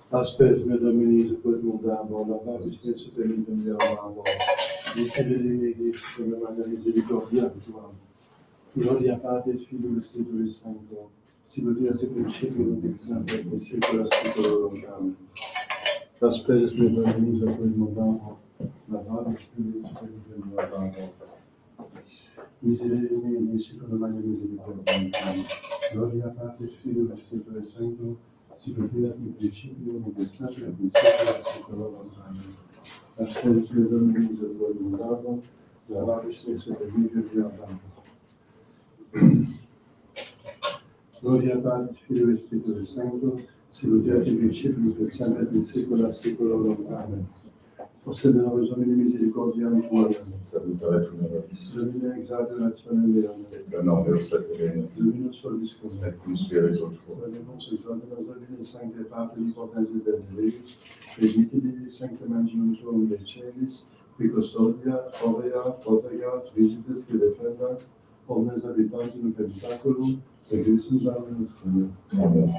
Aspetta, Domini, su quel mondo, la parte stessa per il mio lavoro. Mi chiede di come la misericordia tua. Gloria Padre, Figlio e Spirito Santo, si poteva sempre principio di sempre per secolo a secolo lontano. Aspetta, Domini, su quel mondo, la parte stessa per il mio lavoro. Miserere, secondo la misericordia tua. Gloria Padre, Figlio e Spirito Santo, si poteva in principio di sempre di secolo a secolo lontano. La scelta Domini del tuo mandato, la parte stessa per vivere di avanti. Gloria Padre, Figlio e Spirito Santo, si poteva in principio per sempre di secolo a secolo lontano. Possede la ragione di misericordia tua. Salutare funeribus. Domine exaltazione Leone. Et per nome osservere. Domino solviscum. Et cum spiritu tuo. Dominus exaltationem Domini Sancte Patri potens et Deus, predicili Sancte Evangelium tuum de celis, qui custodia, protegat, visites, qui defendat, omnes habitantes in pentaculum, et Christus amen. Amen.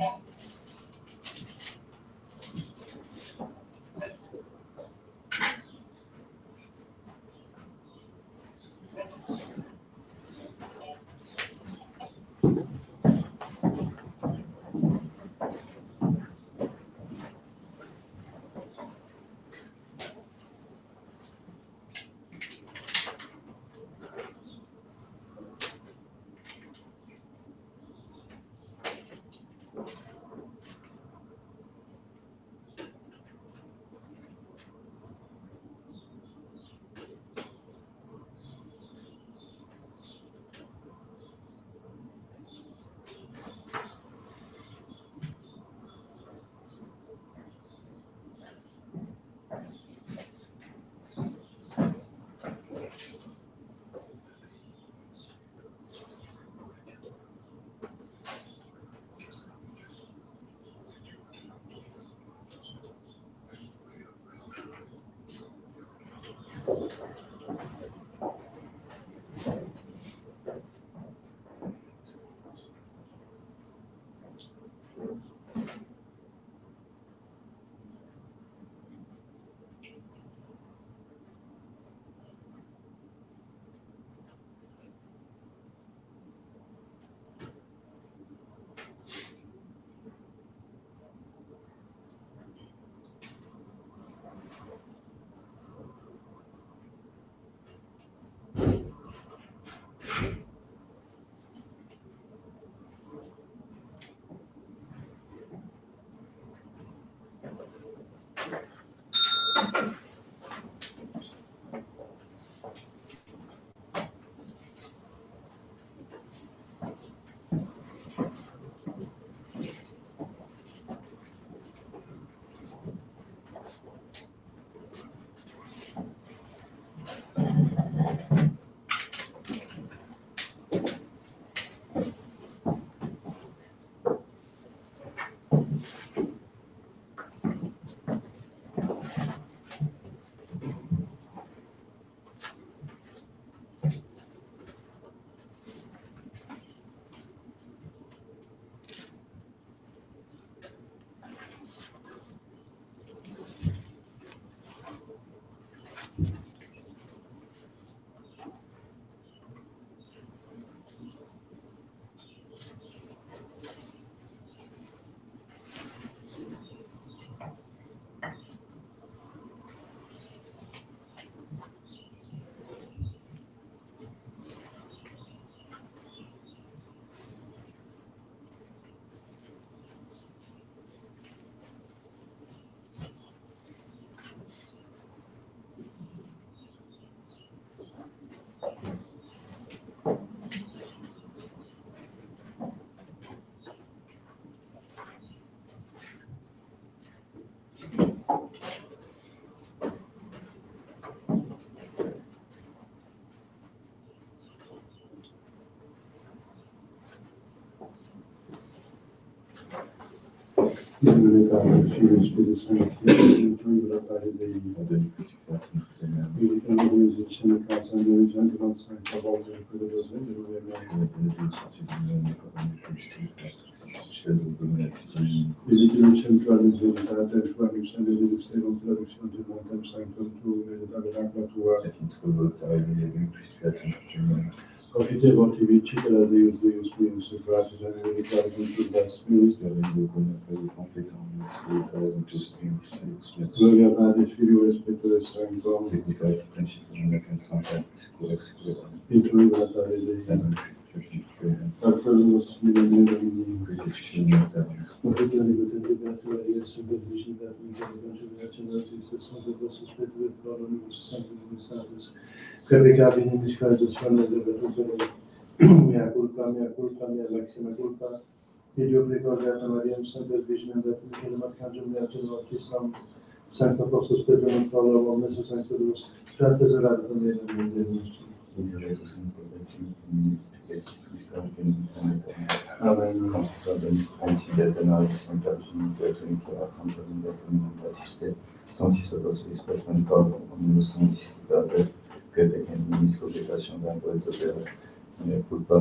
in le Padre, Figlio e Spirito Santo, in cui la pare dei Adem que tu fais ton frère, Quindi quando lui dice nel caso di gente non sa che volta di quello che sente, lui è meglio. et des études humaines, comme les justices, l'artificiel, le domaine, Quindi centrale sviluppata, il quale mi sembra di essere un traduzione di un tempo santo tu, nella veracqua tua. et in trouve ta réveillé, donc tu fais ton humaine. Profite volti vincite da Deus, Deus, Deus, e grazie a me, ricordare con tu da Spirito. Espérez de connaître les confessions de ces avec tous les Gloria Padre, Figlio e Spirito Santo, Sécurité et principal de 450, correct, in cui la pare dei al quello spirito Domini. Profite di potente creatura di essere benedicita, in cui considerazione di stesso del vostro spirito del trono, di vostro santo di Satis, che peccati in discaricazione delle tutte mia colpa, maxima colpa, e Dio precordato Maria, sempre vicino a te, che il marcaggio mi ha ceduto Islam, santo vostro spirito non trovo, ho messo santo Deus, frate eserato con me nel nostro. Amen. Mea culpa,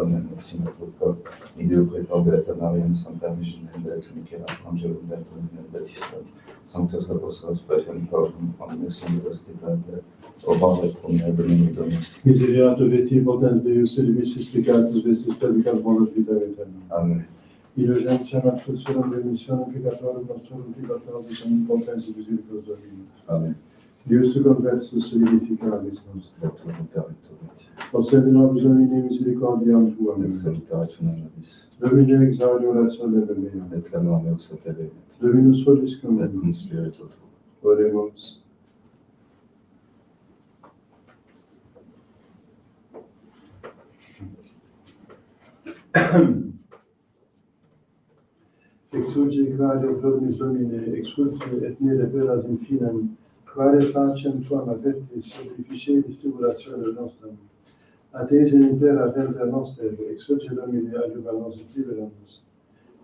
merci, mea culpa. Ideo precordator Mariam, Santa Virgine del Michela, Angelum Bertum, Batistat, Sanctus Apostolos, Patrium Paurum, omnes universitate, obare promia Domini Domus. Miseriato veti potens Deus, service explicatus vestis predicat bonus vita eterna. Amen. Indulgentia absolutionem remissionem peccatorum nostrum peccatoribus omnipotens misericordiae Domini. Amen. Deus tu conversus vivificaris nos. Doctor Concede nobis Domine misericordiam tuam. et salutatum nobis. Domine exaudi oratione mea. Et clamor meus sateremet. Dominus vobiscum. Et cum spiritu tuo. Oremus. Exulge quae dormis Domine, exulge et nere veras in finem, quare facem tuam avertis, sacrificeris tribulatione nostram. Attese in terra venter noster, exulge Domine, adjuva nos et libera nos.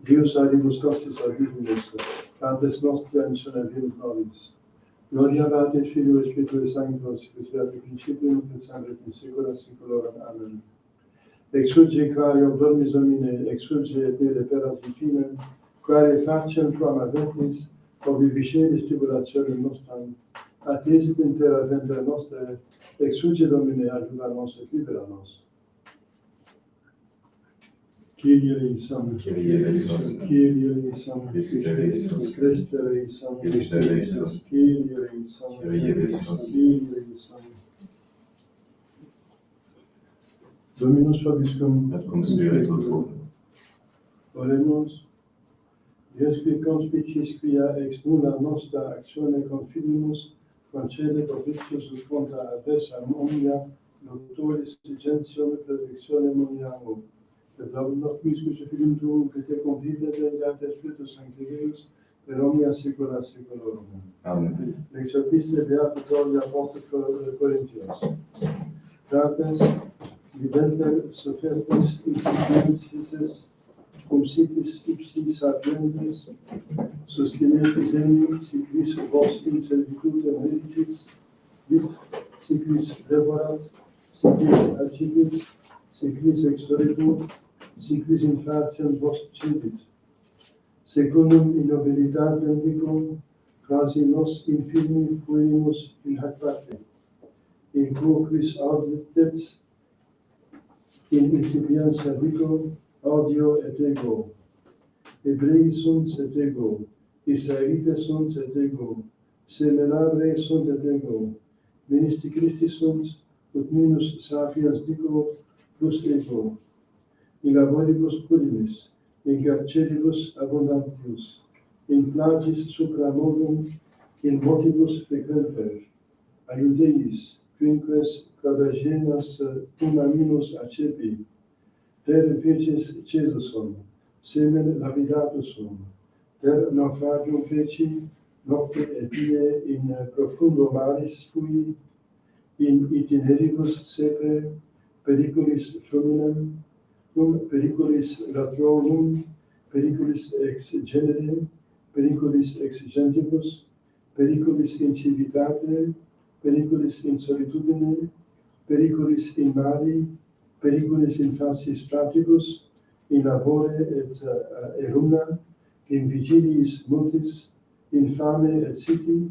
Deus adibus costis auditimus, cantes nostri ancione virus nobis. Gloria Patri, Filio et Spiritus Sanctus, sicut fiat in principio nunc et semper et in saecula saeculorum. Amen. Exulge quae dormis Domine, exulge et nere veras in finem, quare facem tuam avertis, viviceris tribulationem nostram, attesit in terra venter nostre, exulge Domine, adjuva nos et libera nos. Kyrie eleison, Kyrie eleison, Kyrie eleison, Christe eleison, Christe eleison, Christe eleison, Kyrie eleison, Kyrie eleison. Kyrie eleison. Dominus vobiscum, Et cum spiritu tuo. Oremus. Deus qui conspicis quia ex nulla nostra actione confidimus, concede propitius ut contra adversam omnia, nocturis sigentium et predictionem omniamur. Et laudamus quisque filium tuum, que te convivete in date Spiritus Sancti Deus, per omnia saecula saeculorum. Amen. Lex epistolae beati Pauli apostoli Corinthians. Fratres, videnter soffertis insipiensis, cum sitis ipsi sapientis, sustinetis enim, si quis vos in servitude meritis, vit, si quis devorat, si quis accidit, si quis extoribus, si quis infractiam vos cedit. Secundum in nobilitatem dicum, quasi nos infirmi fuimus in hac parte, in quoquis auditet in incipientia vico, audio et ego. Hebrei sunt et ego, Israelites sunt et ego, seminabre sunt et ego, ministri Christi sunt, ut minus sapiens dico, plus ego. In laboribus pudimis, in carceribus abundantius, in plagis supra modum, in motibus frequenter, a Iudeis, quinques quadragenas una minus accepi, per fecis cesusum, semen lapidatus sum, per naufragium feci, nocte et die in profundo maris fui, in itineribus sepe, periculis fluminem, cum periculis rationum, periculis ex genere, periculis ex gentibus, periculis in civitate, periculis in solitudine, periculis in mari, periculis in falsis fratibus, in labore et eruna, in vigiliis multis, in fame et siti,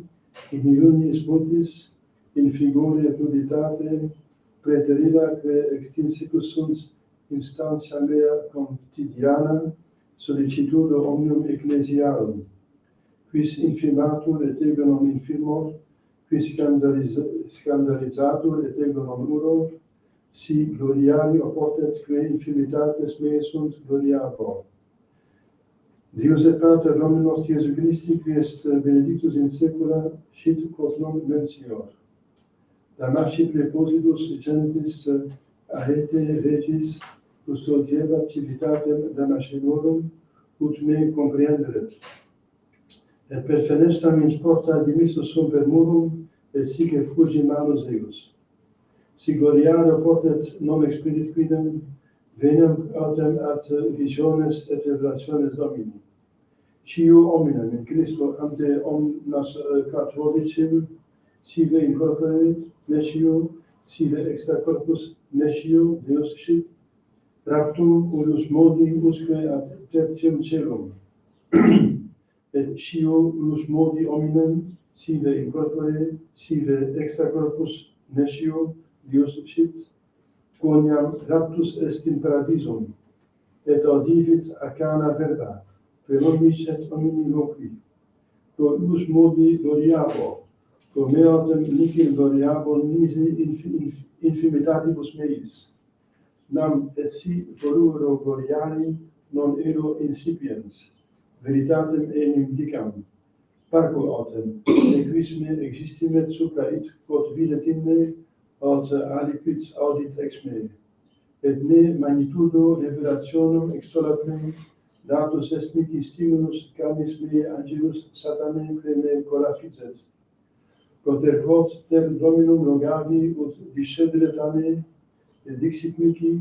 in iuniis multis, in frigore et nuditate, praeteridaque extinsicus sunt instantia mea quotidiana, sollicitudo omnium ecclesiarum, quis infirmatur et ego non infirmor, quis scandalizatur et ego non uror, si gloriario potet quae infirmitates meae sunt gloriabor. Deus et Pater Domini nostri Iesu Christi, qui est benedictus in saecula, sit quod non mensior. Damasci preposidus gentis ahete regis, custodiebat civitatem Damascenorum, ut me comprehenderet. Et per fenestra ins porta dimissus sum per murum, et sic effugi manus eius. Si gloriario potet non expedit quidem, venam autem ad visiones et revelationes Domini. Sciu hominem in Christo ante omnas catholicem, sive in corpore nesciu, sive extra corpus nesciu, Deus sit, raptum uius modi usque ad tertium celum. Et sciu uius modi hominem, sive in corpore, sive extra corpus nesciu, Deus sit, quoniam raptus est in paradisum, et audivit arcana verba, per omnis et omni loqui. Pro uius modi gloriabor, pro meotem nihil gloriabor nisi infirmitatibus meis. Nam et si voluro gloriari non ero incipiens, veritatem enim dicam. Parco autem, e quis me existimet supra it quod videt in me, aut aliquid audit ex me. Et ne magnitudo revelationum extolat me, datus est mihi stimulus canis mei angelus satanae que me corafizet. Proter quod ter Dominum rogavi ut discederet a me, et dixit mihi,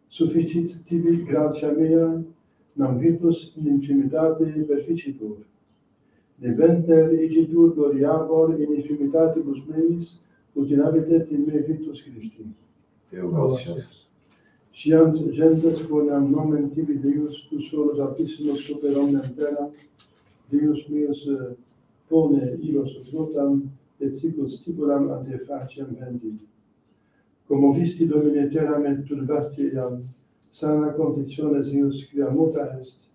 sufficit tibi gratia mea, nam virtus in infirmitate perficitur. Deventer igitur gloriabor in infirmitatibus meis, ut inhabitet in me virtus Christi. Deo gratias. Sciant gentes quoniam nomen tibi Deus, tu solus altissimus super omnem terram, Deus meus pone illos rotam, et sicus stipulam ante faciem vendi. Como visti Domine terram et turbasti iam, sana conditiones eius quia muta est,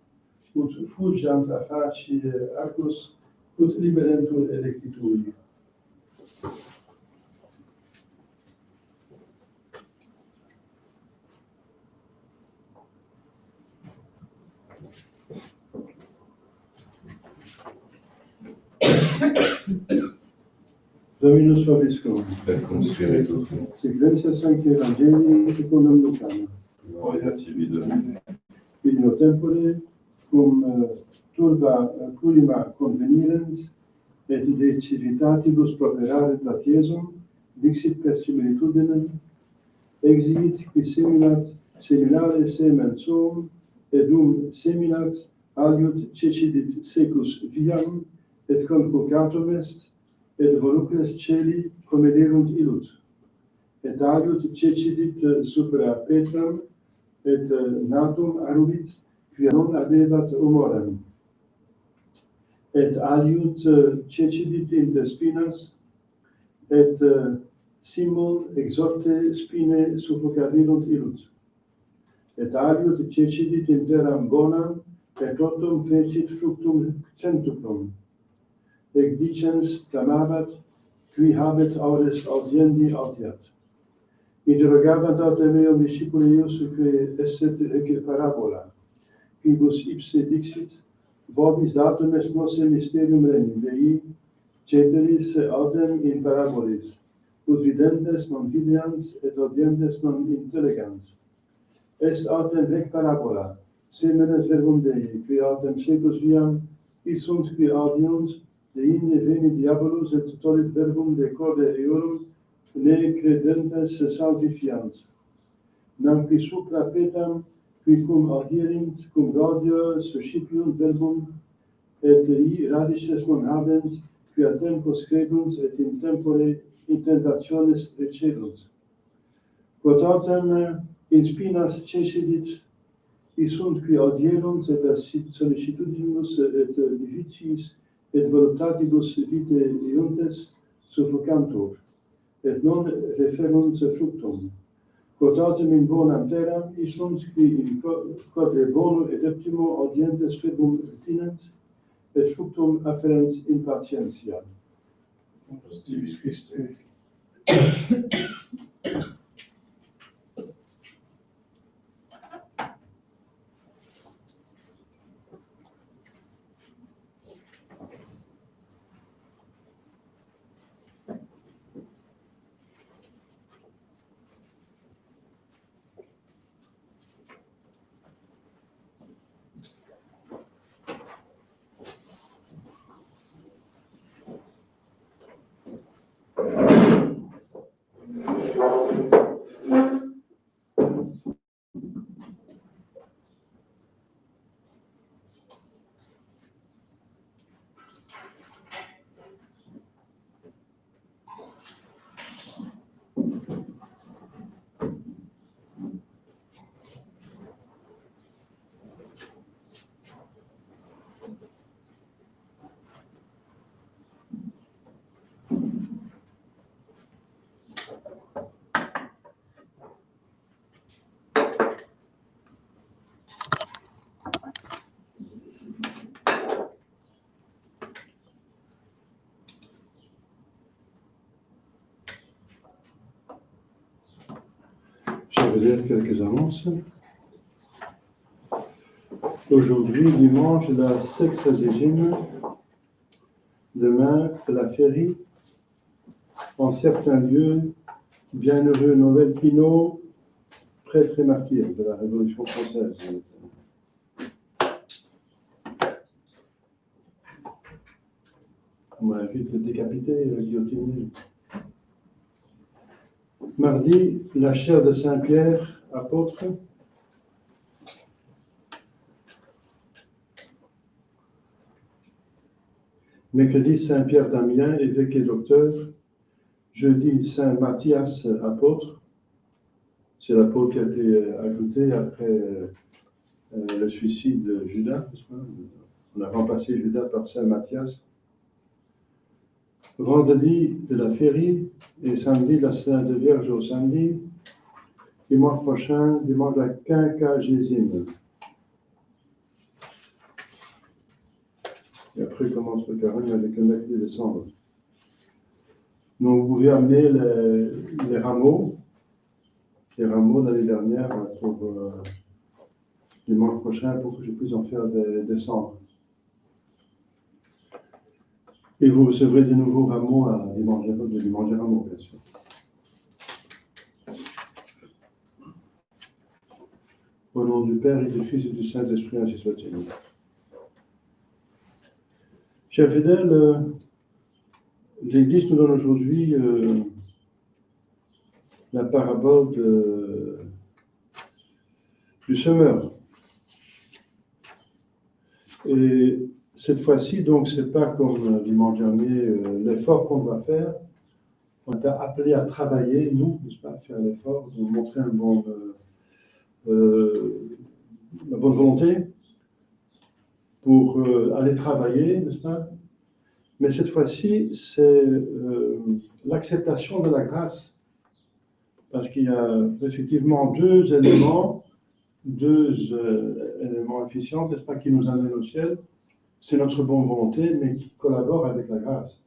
ut fugiant a facie arcus, ut liberentur electituri. Dominus vobiscum. Et cum spiritu tuo. Sequentia Sancti Evangelii secundum Lucam. Gloria tibi, Domine. In no tempore, cum turba plurima convenirens, et de civitatibus properare platiesum, dixit per similitudinem, exigit qui seminare semen suum, et seminat aliud cecidit secus viam, et convocatum est, et volucres celi comederunt illud. Et aliud cecidit supra Petram, et natum arubit, quia non adebat humorem. Et aliud cecidit inter spinas, et Simon exorte spine suffocavirunt illud. Et aliud cecidit in terram bonam, et totum fecit fructum centuplum. Et dicens clamabat, qui habet aures audiendi autiat. Interrogabant autem eum discipuli eius, que esset ecce parabola, quibus ipse dixit, vobis datum est nosse mysterium regnum Dei, ceteris autem in parabolis, ut videntes non videant, et audientes non intellegant. Est autem vec parabola, semenes verbum Dei, qui autem secus viam, isunt qui audiunt, de inde veni diabolus et tolit verbum de corde eorum, ne credentes salvifiant. Nam qui supra petam qui cum audierint, cum gaudio, suscipiunt verbum, et radices non habens, qui a tempos credunt, et in tempore intentationes recebunt. Quotatem in spinas cessidit, sunt qui audierunt, et a sollicitudinibus et difficiis, et voluptatibus vitae iuntes suffocantur, et non referunt fructum. Quotatem in bonam terram, sunt qui in quadre bono et optimo audientes verbum retinent, et fructum afferens in patientia. Stivis Christe. Je vais dire quelques annonces. Aujourd'hui, dimanche, la 16e, demain, la féerie, en certains lieux, bienheureux Noël Pinault, prêtre et martyr de la Révolution française. On m'a vite décapité, guillotiné. Mardi, la chaire de Saint-Pierre, apôtre. Mercredi, Saint-Pierre d'Amiens, évêque et docteur. Jeudi, Saint Matthias, apôtre. C'est l'apôtre qui a été ajouté après le suicide de Judas. On a remplacé Judas par Saint Matthias. Vendredi de la féerie et samedi la Sainte Vierge au samedi. Dimanche prochain, dimanche de la Quinquagésime. Et après commence le carême avec le 9 décembre. Donc vous pouvez amener les rameaux l'année dernière pour dimanche prochain pour que je puisse en faire des cendres. Et vous recevrez de nouveaux rameaux à dimanche rameaux, bien sûr. Au nom du Père et du Fils et du Saint-Esprit, ainsi soit-il. Chers fidèles, l'Église nous donne aujourd'hui la parabole du semeur. Et cette fois-ci, donc, c'est pas comme dimanche dernier, l'effort qu'on va faire. On est appelé à travailler, nous, n'est-ce pas, à faire l'effort, de montrer la bonne volonté pour aller travailler, n'est-ce pas? Mais cette fois-ci, c'est l'acceptation de la grâce. Parce qu'il y a effectivement deux éléments efficients, n'est-ce pas, qui nous amènent au ciel. C'est notre bonne volonté, mais qui collabore avec la grâce.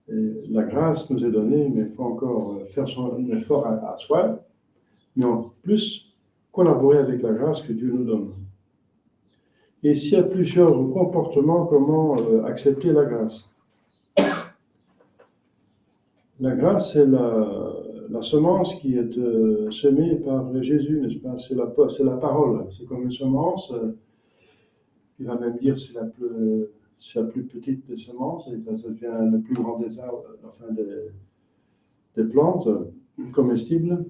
Et la grâce nous est donnée, mais il faut encore faire son effort à soi, mais en plus collaborer avec la grâce que Dieu nous donne. Et s'il y a plusieurs comportements, comment accepter la grâce? La grâce, c'est la semence qui est semée par Jésus, n'est-ce pas? C'est la parole. C'est comme une semence. Il va même dire c'est la plus petite des semences, et ça devient le plus grand des arbres, enfin des plantes comestibles.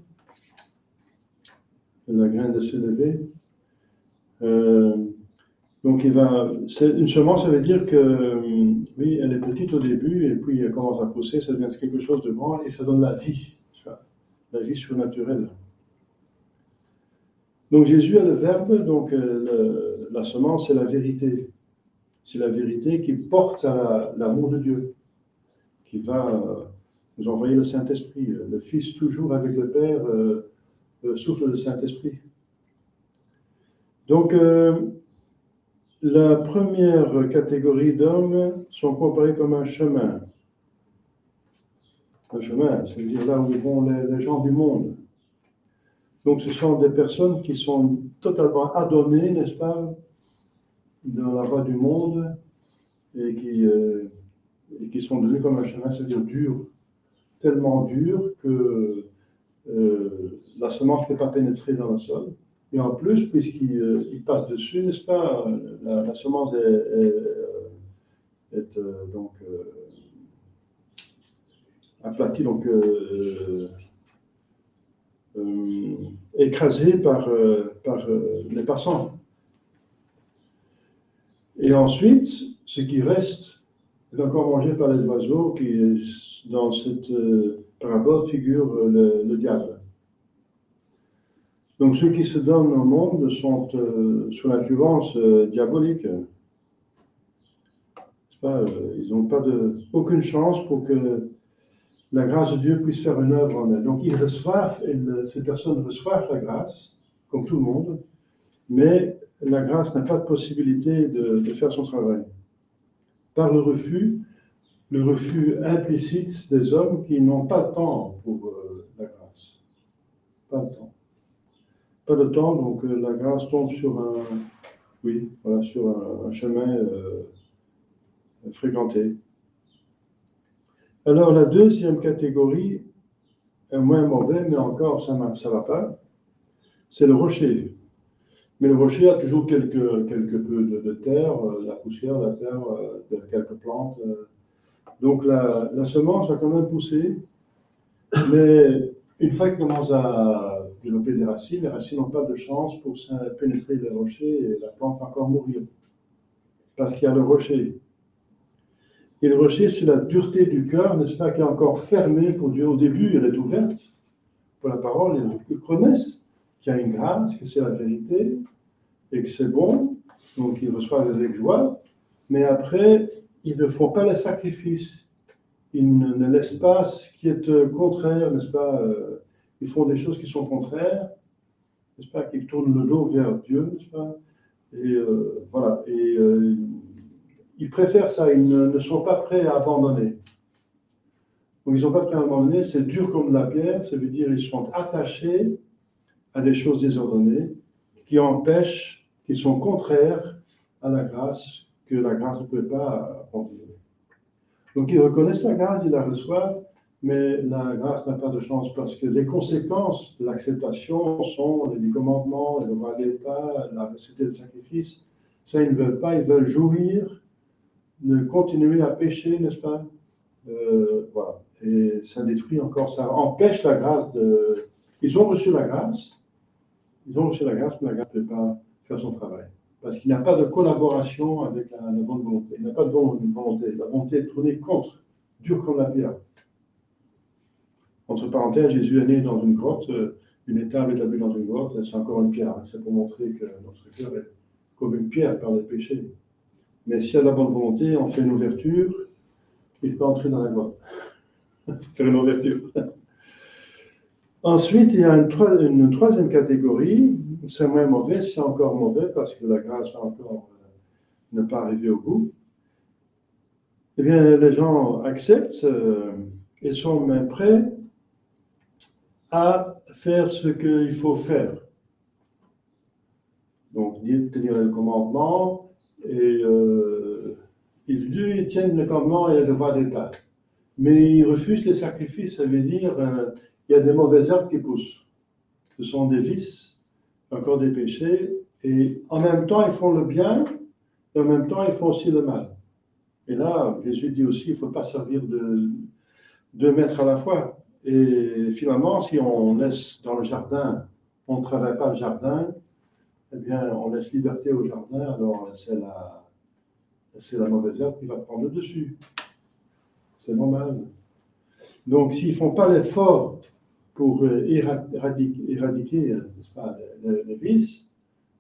la graine de s'élever. Donc une semence, ça veut dire que, oui, elle est petite au début, et puis elle commence à pousser, ça devient quelque chose de grand, et ça donne la vie, la vie surnaturelle. Donc Jésus a le Verbe, donc la semence, c'est la vérité. C'est la vérité qui porte à l'amour de Dieu, qui va nous envoyer le Saint-Esprit. Le Fils, toujours avec le Père, souffle le Saint-Esprit. Donc, la première catégorie d'hommes sont comparés comme un chemin. Un chemin, c'est-à-dire là où vont les gens du monde. Donc, ce sont des personnes qui sont totalement adonnées, n'est-ce pas, dans la voie du monde, et qui sont devenus comme un chemin, c'est-à-dire dur, tellement dur que la semence ne peut pas pénétrer dans le sol. Et en plus, puisqu'il passe dessus, n'est-ce pas, la semence est donc aplatie, donc écrasée par les passants. Et ensuite, ce qui reste est encore mangé par les oiseaux, qui, dans cette parabole, figure le diable. Donc ceux qui se donnent au monde sont sous l'influence diabolique. Ils n'ont aucune chance pour que la grâce de Dieu puisse faire une œuvre en elles. Donc ces personnes reçoivent la grâce, comme tout le monde, mais la grâce n'a pas de possibilité de faire son travail. Par le refus implicite des hommes qui n'ont pas de temps pour la grâce. Pas de temps. Pas de temps, donc la grâce tombe sur un chemin fréquenté. Alors la deuxième catégorie est moins mauvaise, mais encore ça ne va pas, c'est le rocher. Mais le rocher a toujours quelque peu de terre, la poussière, la terre, quelques plantes. Donc la semence va quand même pousser, mais une fois qu'elle commence à développer des racines, les racines n'ont pas de chance pour pénétrer les rochers et la plante va encore mourir. Parce qu'il y a le rocher. Et le rocher, c'est la dureté du cœur, n'est-ce pas, qui est encore fermée pour Dieu. Au début, elle est ouverte pour la parole, ils reconnaissent qu'il y a une grâce, que c'est la vérité, et que c'est bon, donc ils reçoivent avec joie, mais après, ils ne font pas les sacrifices. Ils ne laissent pas ce qui est contraire, n'est-ce pas, ils font des choses qui sont contraires, n'est-ce pas, qui tournent le dos vers Dieu, n'est-ce pas, et voilà, et ils préfèrent ça, ils ne sont pas prêts à abandonner. Donc ils ne sont pas prêts à abandonner, c'est dur comme de la pierre, ça veut dire qu'ils sont attachés à des choses désordonnées, qui sont contraires à la grâce, que la grâce ne peut pas contenir. Donc ils reconnaissent la grâce, ils la reçoivent, mais la grâce n'a pas de chance parce que les conséquences de l'acceptation sont les 10 commandements, les lois de l'État, la nécessité de sacrifice. Ça, ils ne veulent pas, ils veulent jouir, de continuer à pécher, n'est-ce pas? Voilà. Et ça détruit encore, ça empêche la grâce de... Ils ont reçu la grâce, mais la grâce ne peut pas faire son travail. Parce qu'il n'y a pas de collaboration avec la bonne volonté. Il n'y a pas de bonne volonté. La volonté est tournée contre, dure comme la pierre. Entre parenthèses, Jésus est né dans une grotte, une étable établie dans une grotte, c'est encore une pierre. C'est pour montrer que notre cœur est comme une pierre par les péchés. Mais s'il y a de la bonne volonté, on fait une ouverture, il peut entrer dans la grotte. Faire une ouverture. Ensuite, il y a une troisième catégorie, c'est moins mauvais, c'est encore mauvais parce que la grâce va encore ne pas arriver au bout. Eh bien, les gens acceptent et sont même prêts à faire ce qu'il faut faire. Donc, tenir le commandement, et ils tiennent le commandement et le devoir d'État. Mais ils refusent les sacrifices, ça veut dire il y a des mauvaises herbes qui poussent. Ce sont des vices, encore des péchés, et en même temps ils font le bien, et en même temps ils font aussi le mal. Et là, Jésus dit aussi, il ne faut pas servir de 2 maîtres à la fois. Et finalement, si on laisse dans le jardin on ne travaille pas le jardin, eh bien, on laisse liberté au jardin, alors c'est la mauvaise herbe qui va prendre le dessus. C'est normal. Donc, s'ils ne font pas l'effort pour éradiquer n'est-ce pas, les vices,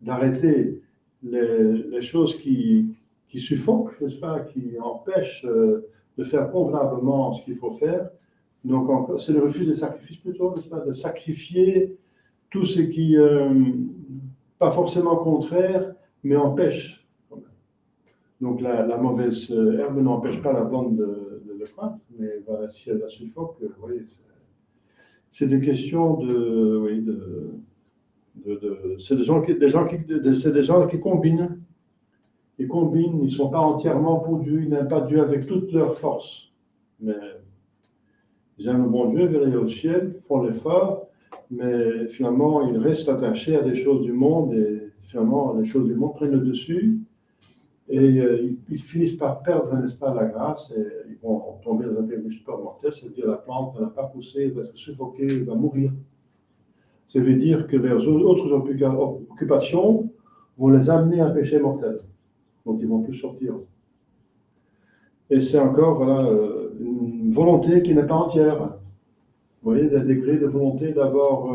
d'arrêter les choses qui suffoquent, n'est-ce pas, qui empêchent de faire convenablement ce qu'il faut faire, donc c'est le refus des sacrifices plutôt, n'est-ce pas, de sacrifier tout ce qui, pas forcément contraire, mais empêche. Donc la mauvaise herbe n'empêche pas la bonne de croître, mais voilà, si elle la suffoque, vous voyez, c'est des questions c'est des gens qui combinent. Ils combinent, ils ne sont pas entièrement pour Dieu, ils n'aiment pas Dieu avec toute leur force. Mais ils aiment le bon Dieu, veulent aller au ciel, font l'effort, mais finalement, ils restent attachés à des choses du monde, et finalement, les choses du monde prennent le dessus, et ils finissent par perdre, n'est-ce pas, la grâce, et ils vont tomber dans un péché super mortel, c'est-à-dire la plante n'a pas poussé, elle va se suffoquer, elle va mourir. Ça veut dire que leurs autres occupations vont les amener à un péché mortel. Donc ils ne vont plus sortir. Et c'est encore voilà, une volonté qui n'est pas entière. Vous voyez, des degrés de volonté d'abord,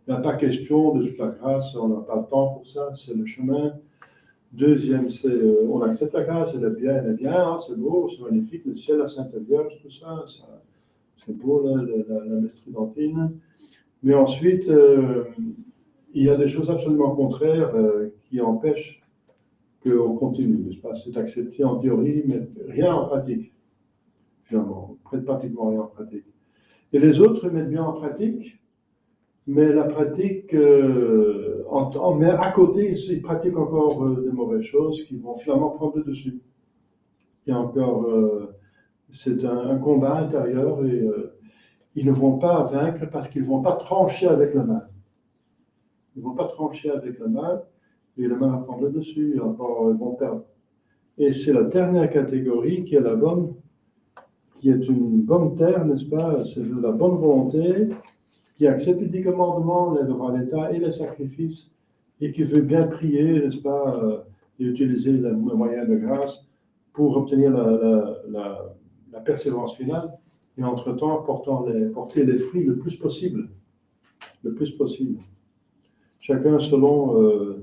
il n'y a pas question de toute la grâce, on n'a pas le temps pour ça, c'est le chemin. Deuxième, c'est on accepte la grâce, elle est bien, hein, c'est beau, c'est magnifique, le ciel, la Sainte Vierge, tout ça, c'est beau, la messe tridentine. Mais ensuite, il y a des choses absolument contraires qui empêchent qu'on continue, n'est-ce pas? C'est accepté en théorie, mais rien en pratique, finalement, pratiquement rien en pratique. Et les autres mettent bien en pratique, mais la pratique, mais à côté, ils pratiquent encore de mauvaises choses qui vont finalement prendre le dessus. Il y a encore, c'est un combat intérieur et ils ne vont pas vaincre parce qu'ils ne vont pas trancher avec le mal. Ils ne vont pas trancher avec le mal et le mal va prendre le dessus et encore ils vont perdre. Et c'est la dernière catégorie qui est la bonne, qui est une bonne terre, n'est-ce pas? C'est de la bonne volonté, qui accepte les 10 commandements, les devoirs d'État et les sacrifices, et qui veut bien prier, n'est-ce pas, et utiliser les moyens de grâce pour obtenir la persévérance finale, et entre-temps porter les fruits le plus possible. Le plus possible. Chacun selon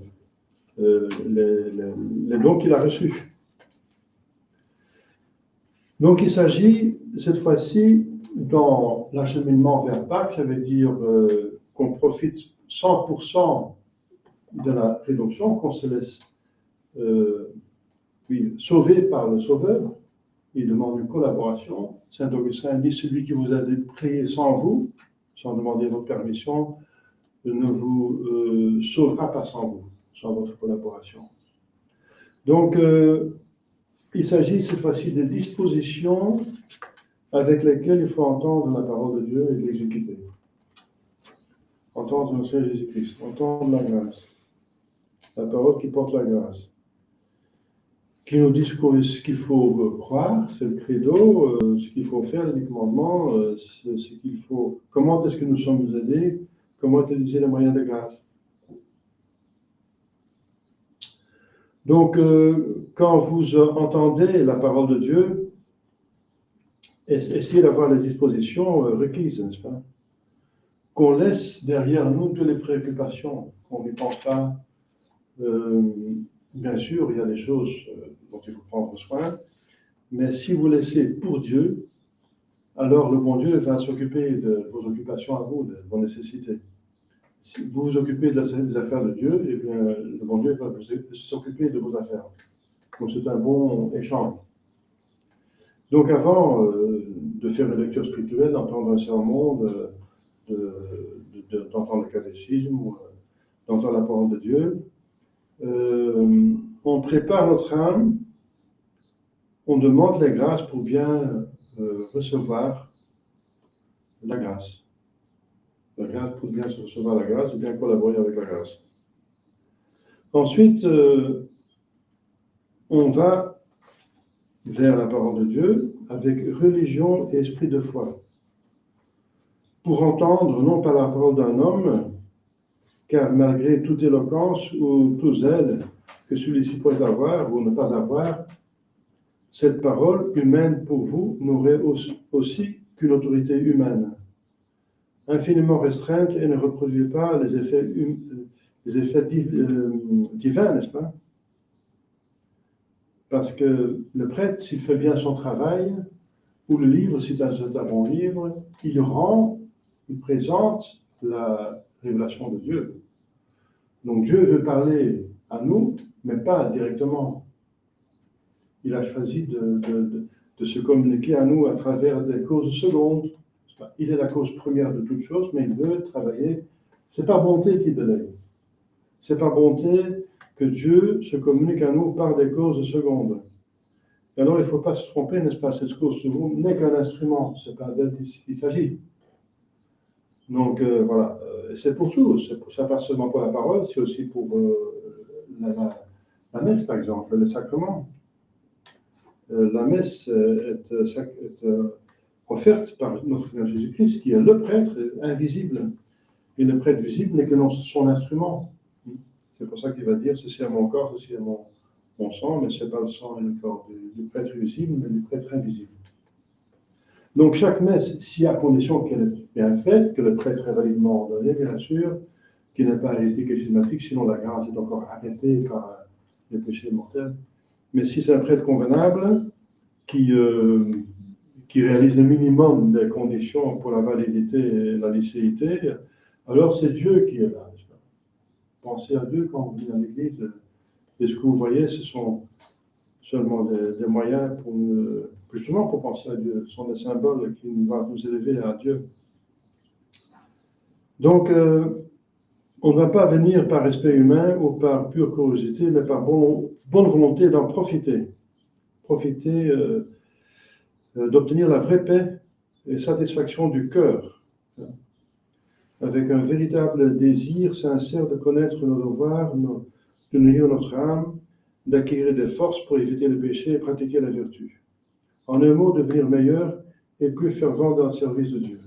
les dons qu'il a reçus. Donc il s'agit cette fois-ci dans l'acheminement vers Pâques, ça veut dire qu'on profite 100% de la rédemption, qu'on se laisse sauver par le Sauveur. Il demande une collaboration. Saint Augustin dit, celui qui vous a prié sans vous, sans demander votre permission, ne vous sauvera pas sans vous, sans votre collaboration. Donc, il s'agit cette fois-ci des dispositions avec lesquelles il faut entendre la parole de Dieu et l'exécuter. Entendre le Seigneur Jésus-Christ, entendre la grâce, la parole qui porte la grâce, qui nous dit ce qu'il faut croire, c'est le credo, ce qu'il faut faire, les commandements, ce qu'il faut, comment est-ce que nous sommes aidés, comment utiliser les moyens de grâce. Donc, quand vous entendez la parole de Dieu, essayez d'avoir les dispositions requises, n'est-ce pas? Qu'on laisse derrière nous toutes les préoccupations, qu'on n'y pense pas. Bien sûr, il y a des choses dont il faut prendre soin, mais si vous laissez pour Dieu, alors le bon Dieu va s'occuper de vos occupations à vous, de vos nécessités. Si vous vous occupez des affaires de Dieu, eh bien, le bon Dieu va s'occuper de vos affaires. Donc c'est un bon échange. Donc avant de faire une lecture spirituelle, d'entendre un sermon, d'entendre le catéchisme, ou d'entendre la parole de Dieu, on prépare notre âme, on demande les grâces pour bien recevoir la grâce. La grâce pour bien recevoir la grâce et bien collaborer avec la grâce. Ensuite, on va vers la parole de Dieu avec religion et esprit de foi. Pour entendre non pas la parole d'un homme car malgré toute éloquence ou tout zèle que celui-ci pourrait avoir ou ne pas avoir, cette parole humaine pour vous n'aurait aussi qu'une autorité humaine, infiniment restreinte et ne reproduit pas les effets divins, n'est-ce pas? Parce que le prêtre, s'il fait bien son travail, ou le livre, si c'est un bon livre, il présente la révélation de Dieu. Donc Dieu veut parler à nous, mais pas directement. Il a choisi de se communiquer à nous à travers des causes secondes. Il est la cause première de toute chose, mais il veut travailler. C'est par bonté qu'il délègue. C'est par bonté que Dieu se communique à nous par des causes secondes. Et alors, il ne faut pas se tromper, n'est-ce pas? Cette cause seconde n'est qu'un instrument, c'est pas d'elle qu'il s'agit. Donc, voilà, c'est pour tout. Ça passe seulement pour la parole, c'est aussi pour la messe, par exemple, le sacrement. La messe est offerte par notre Seigneur Jésus-Christ, qui est le prêtre invisible. Et le prêtre visible n'est que son instrument. C'est pour ça qu'il va dire, ceci est mon corps, ceci est mon sang, mais ce n'est pas le sang et le corps du prêtre visible, mais du prêtre invisible. Donc chaque messe, si à condition qu'elle est bien faite, que le prêtre est validement ordonné, bien sûr, qu'il n'est pas hérétique et schématique, sinon la grâce est encore arrêtée par les péchés mortels. Mais si c'est un prêtre convenable, qui réalise le minimum des conditions pour la validité et la licéité, alors c'est Dieu qui est là. Pensez à Dieu quand vous venez à l'église. Et ce que vous voyez, ce sont seulement des moyens justement pour penser à Dieu. Ce sont des symboles qui vont nous élever à Dieu. Donc, on ne va pas venir par respect humain ou par pure curiosité, mais par bonne volonté d'en profiter. Profiter d'obtenir la vraie paix et satisfaction du cœur, avec un véritable désir sincère de connaître nos devoirs, de nourrir notre âme, d'acquérir des forces pour éviter le péché et pratiquer la vertu. En un mot, devenir meilleur et plus fervent dans le service de Dieu.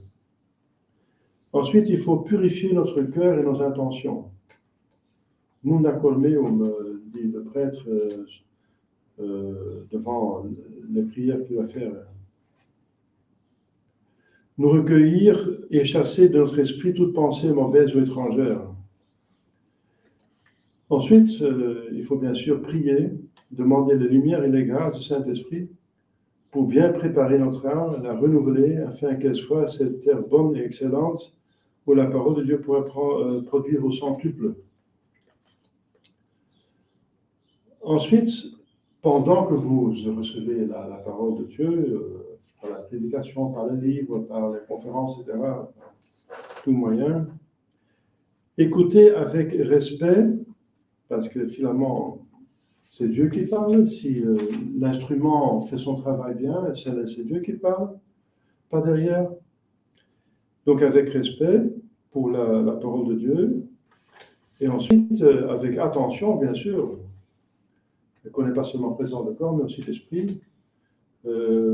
Ensuite, il faut purifier notre cœur et nos intentions. Munda colmeum, dit le prêtre devant les prières qu'il va faire. Nous recueillir et chasser de notre esprit toute pensée mauvaise ou étrangère. Ensuite, il faut bien sûr prier, demander les lumières et les grâces du Saint-Esprit pour bien préparer notre âme, la renouveler, afin qu'elle soit cette terre bonne et excellente où la parole de Dieu pourra produire au centuple. Ensuite, pendant que vous recevez la parole de Dieu, par la prédication, par les livres, par les conférences, etc., tout moyen, écoutez avec respect, parce que finalement, c'est Dieu qui parle. Si l'instrument fait son travail bien, c'est Dieu qui parle, pas derrière. Donc avec respect pour la parole de Dieu, et ensuite avec attention, bien sûr, qu'on n'est pas seulement présent de corps, mais aussi d'esprit,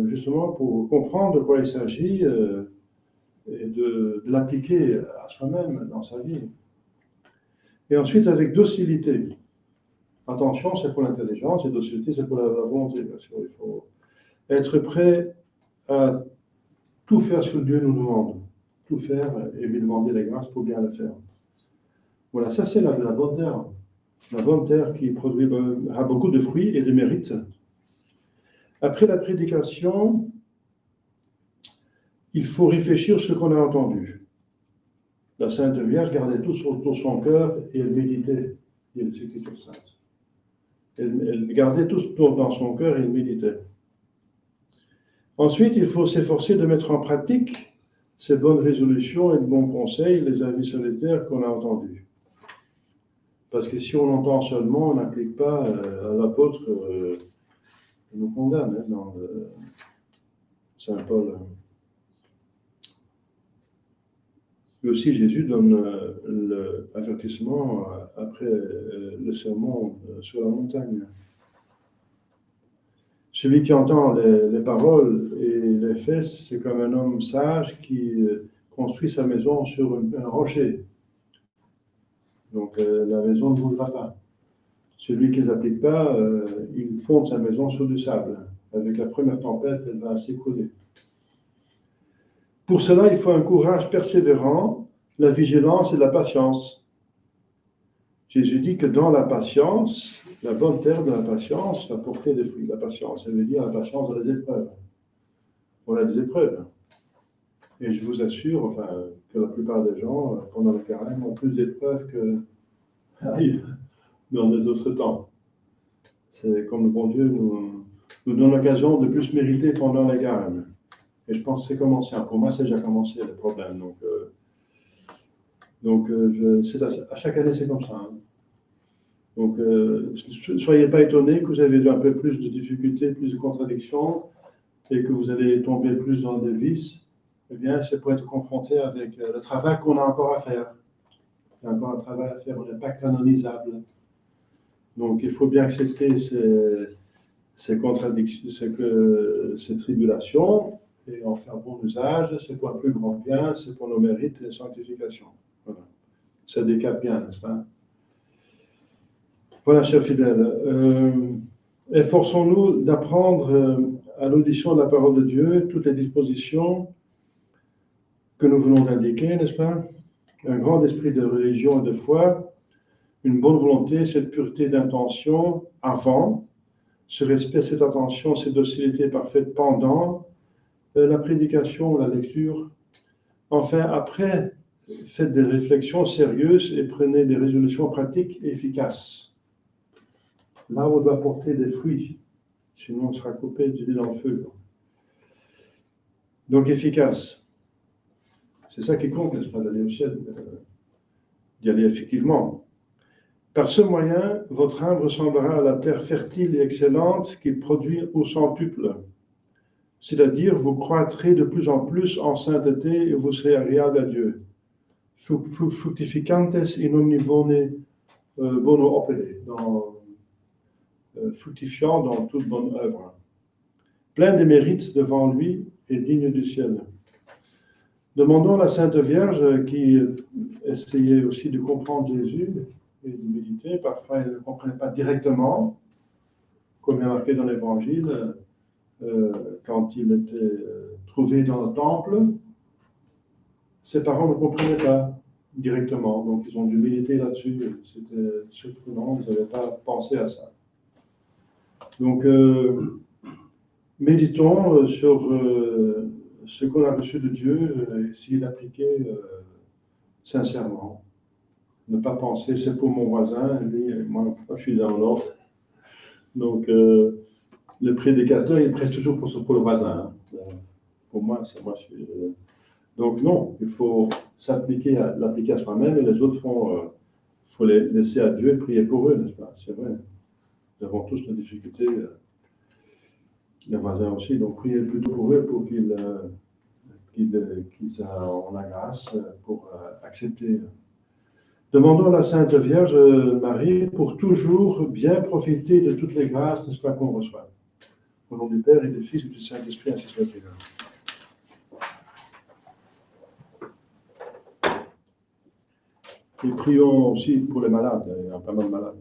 justement pour comprendre de quoi il s'agit et de l'appliquer à soi-même dans sa vie. Et ensuite avec docilité. Attention, c'est pour l'intelligence, et docilité, c'est pour la volonté, bien sûr. Il faut être prêt à tout faire ce que Dieu nous demande. Tout faire et lui demander la grâce pour bien le faire. Voilà, ça c'est la bonne terre. La bonne terre qui a beaucoup de fruits et de mérites. Après la prédication, il faut réfléchir sur ce qu'on a entendu. La Sainte Vierge gardait tout autour de son cœur et elle méditait, dit les Écritures saintes. Elle gardait tout dans son cœur et elle méditait. Ensuite, il faut s'efforcer de mettre en pratique ces bonnes résolutions et de bons conseils, les avis solitaires qu'on a entendus. Parce que si on entend seulement, on n'applique pas, l'apôtre nous condamne dans Saint Paul. Et aussi Jésus donne l'avertissement après le sermon sur la montagne. Celui qui entend les paroles et les fait, c'est comme un homme sage qui construit sa maison sur un rocher. Donc la maison ne bougera pas. Celui qui ne les applique pas, il fonde sa maison sur du sable. Avec la première tempête, elle va s'écrouler. Pour cela, il faut un courage persévérant, la vigilance et la patience. Jésus dit que dans la patience, la bonne terre de la patience va porter des fruits. La patience, ça veut dire la patience dans les épreuves. On a des épreuves. Et je vous assure, enfin, que la plupart des gens, pendant le carême, ont plus d'épreuves que dans les autres temps. C'est comme le bon Dieu nous donne l'occasion de plus mériter pendant le carême. Et je pense que c'est commencé. Pour moi, c'est déjà commencé le problème. À chaque année, c'est comme ça. Hein. Donc, ne soyez pas étonnés que vous avez un peu plus de difficultés, plus de contradictions, et que vous allez tomber plus dans des vices. Eh bien, c'est pour être confronté avec le travail qu'on a encore à faire. Il y a encore un travail à faire, on n'est pas canonisable. Donc, il faut bien accepter ces contradictions, ces tribulations, et en faire bon usage. C'est pour un plus grand bien, c'est pour nos mérites et sanctification. Voilà. Ça décape bien, n'est-ce pas? Voilà, chers fidèles. Efforçons-nous d'apprendre à l'audition de la parole de Dieu toutes les dispositions que nous venons d'indiquer, n'est-ce pas? Un grand esprit de religion et de foi, une bonne volonté, cette pureté d'intention avant, ce respect, cette attention, cette docilité parfaite pendant la prédication, la lecture. Enfin, après, faites des réflexions sérieuses et prenez des résolutions pratiques et efficaces. Là où on doit porter des fruits, sinon on sera coupé du dans le feu. Donc efficace. C'est ça qui compte, n'est-ce pas, d'aller au ciel, d'y aller effectivement. Par ce moyen, votre âme ressemblera à la terre fertile et excellente qui produit au centuple. C'est-à-dire, vous croîtrez de plus en plus en sainteté et vous serez agréable à Dieu. Fructificantes in omni bono opere, fructifiant dans toute bonne œuvre. Plein de mérites devant lui et digne du ciel. Demandons à la Sainte Vierge qui essayait aussi de comprendre Jésus et de méditer. Parfois, elle ne comprenait pas directement, comme il est marqué dans l'Évangile, quand il était trouvé dans le temple. Ses parents ne comprenaient pas directement, donc ils ont dû méditer là-dessus. C'était surprenant, ils n'avaient pas pensé à ça. Donc, méditons sur ce qu'on a reçu de Dieu, essayer d'appliquer sincèrement. Ne pas penser, c'est pour mon voisin, lui, moi je suis dans l'autre. Donc, le prédicateur, il prêche toujours pour le voisin. Hein. Pour moi, c'est moi. Donc, non, il faut s'appliquer l'appliquer à soi-même et les autres faut les laisser à Dieu et prier pour eux, n'est-ce pas? C'est vrai. Nous avons tous nos difficultés. Les voisins aussi, donc priez plutôt pour eux pour qu'ils ont la grâce pour accepter. Demandons à la Sainte Vierge Marie pour toujours bien profiter de toutes les grâces, n'est-ce pas, qu'on reçoit. Au nom du Père et du Fils et du Saint-Esprit, ainsi soit-il. Et prions aussi pour les malades, il y a pas mal de malades.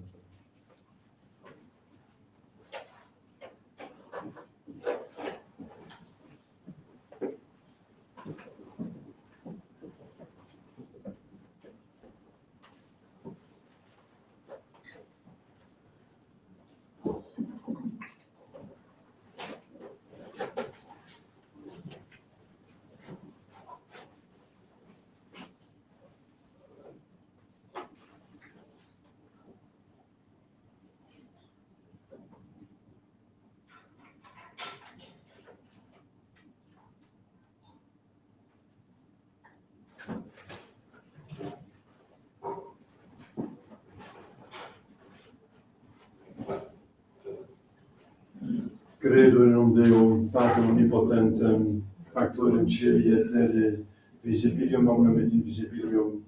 Credo in un Deo, Pater omnipotentem, factorem cieli et terrae, visibilium omnium et invisibilium,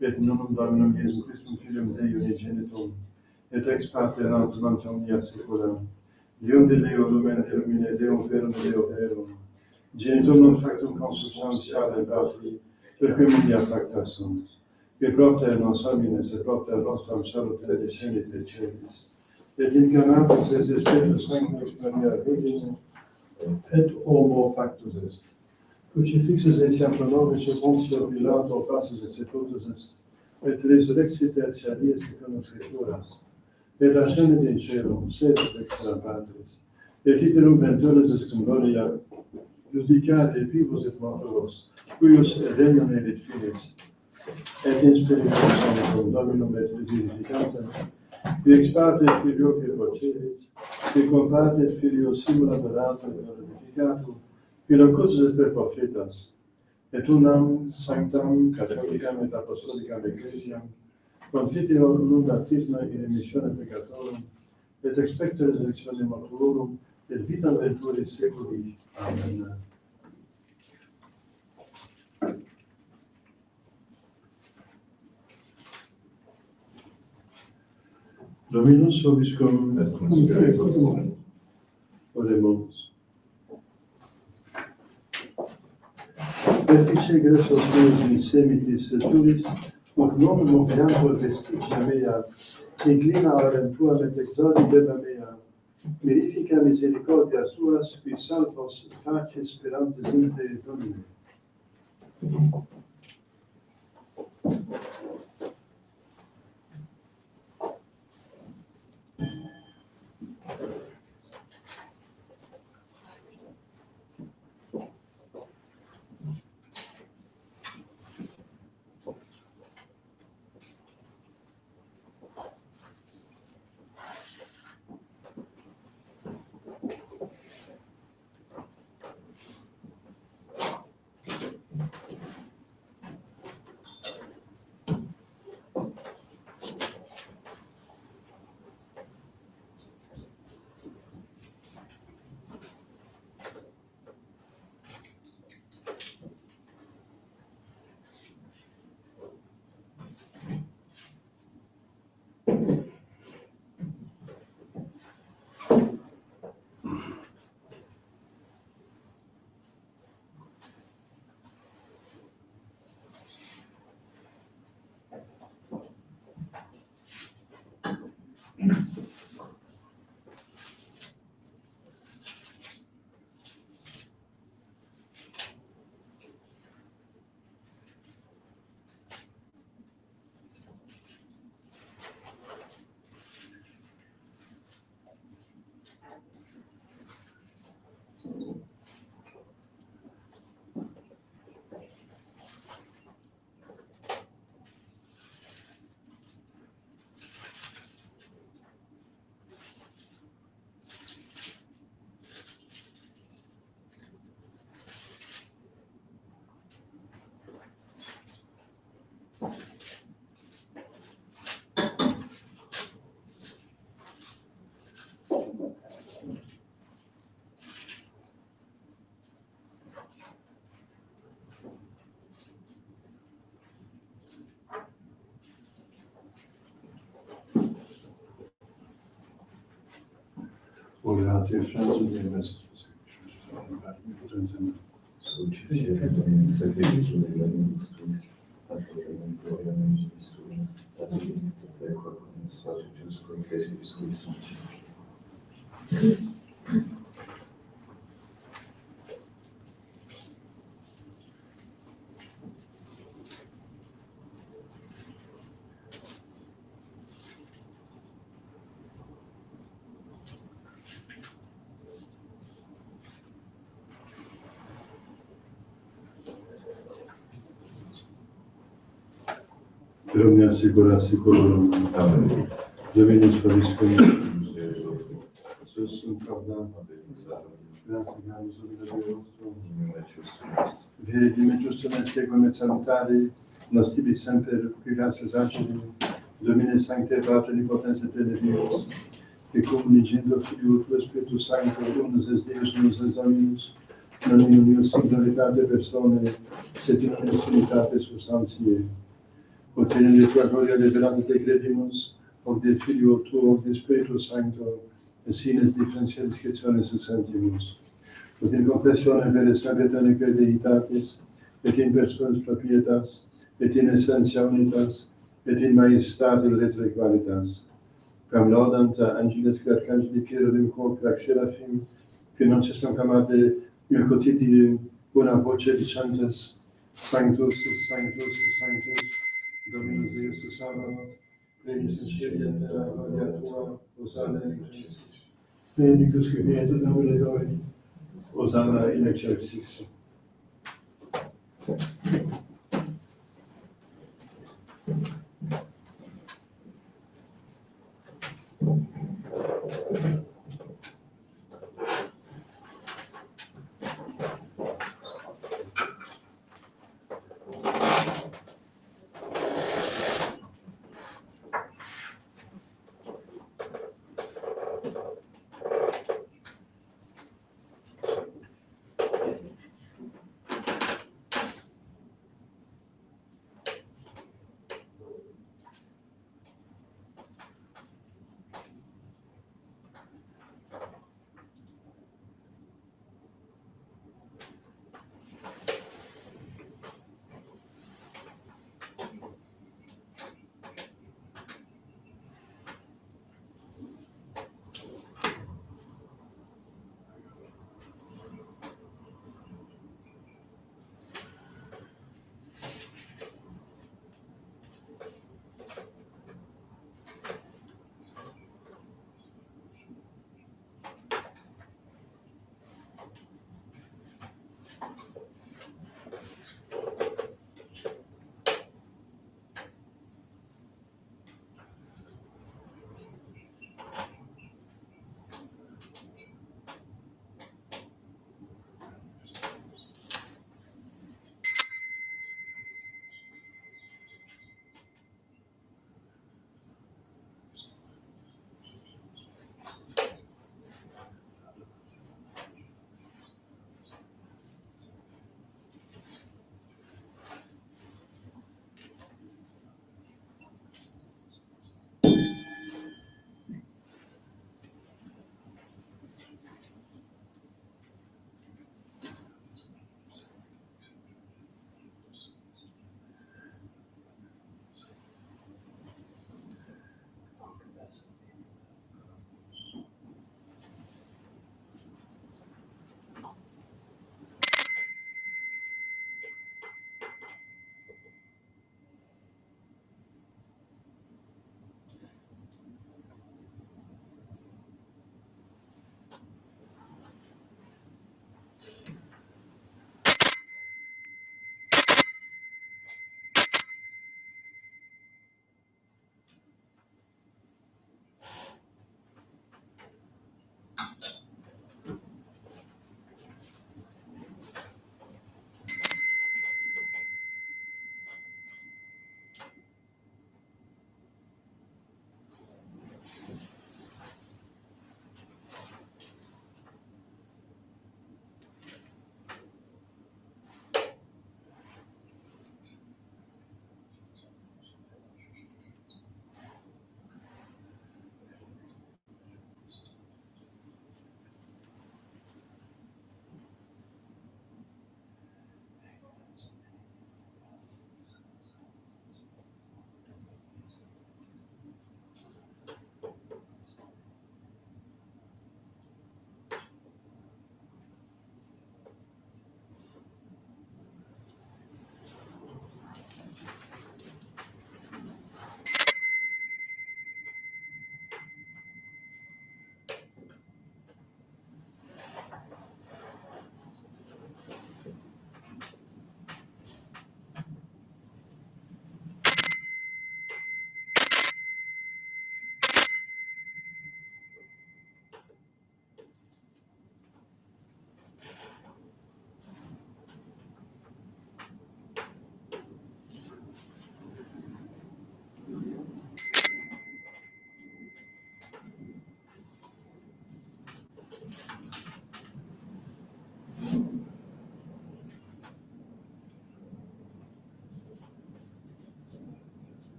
et nunc Dominum Iesum Christum Filium Dei unigenitum, et ex parte ante omnia saecula. Deum de Deo lumen illumine, Deum verum Deo verum, genitum non factum consubstantiale patri, per quem omnia facta sunt. che propter nos homines et propter nostram salute descendite celis, et incarnatus es Spiritus Sanctus Maria Virgine, et homo factus est. Crucifixus etiam pro nobis Pontio Pilato passus et sepultus est, et resurrexit tertia dies secundum Scripturas, et ascendit in caelum, sedit extra Patris, et iterum venturus est cum gloria, judicare vivos et mortuos, cuius regnum erit finis, et in Spiritum Sanctum Dominum et vivificantem, qui ex parte Filio que procedet, qui cum parte Filio simul adoratum et glorificatum, qui locutus per prophetas, et unam sanctam catholicam et apostolicam ecclesiam, confiteor unum baptisma in remissione peccatorum, et expecto resurrectione mortuorum, et vitam venturi seculi. Amen. Dominus vobiscum et cum spiritu tuo. Oremus. Perfice gressos meus in semitis turis, hoc non moveantur vestigia mea, inclina orem tuam et exaudi deba mea, verifica misericordias tuas, qui salvos facies sperantes in te, Domine. Orate Franzum in Vestus. Succi in sacrificium et lanimus tuis, ad orem gloria Jesu Christus, ad in te quam sacrificius confessis suis. Domine assicura seculorum. Amen. Dominus vobiscum. Sus sunt corda. Grazie, Deus, Veri dimittus est ecum et salutari, nos tibi semper, qui gracias agili, Domine sancte Pater omnipotens et Deus, que comunigindo Filio tuo Spiritus Sancto, unus est Deus, unus est Dominus, non in unius singularitate personae, sed in unius unitate substantiae. Ottenere tua gloria revelata te credimus, hoc de Filio tuo, hoc de Spiritus Sancto, et sines differentia discretionis sentimus. Ut in confessione vere sancta ne crede deitatis, et in personis propietas, et in essentia unitas, et in majestate retre qualitas. Quam laudant angeles quod cangeli cherubim quo prax seraphim, que noces conclamate il quotidium una voce dicantes, Sanctus, Sanctus, Sanctus, Dominus Deus Sabaoth, plenius in cieli et terra gloria tua, Hosanna in excelsis. Benedictus qui fiat in nomine Domini, Hosanna in excelsis.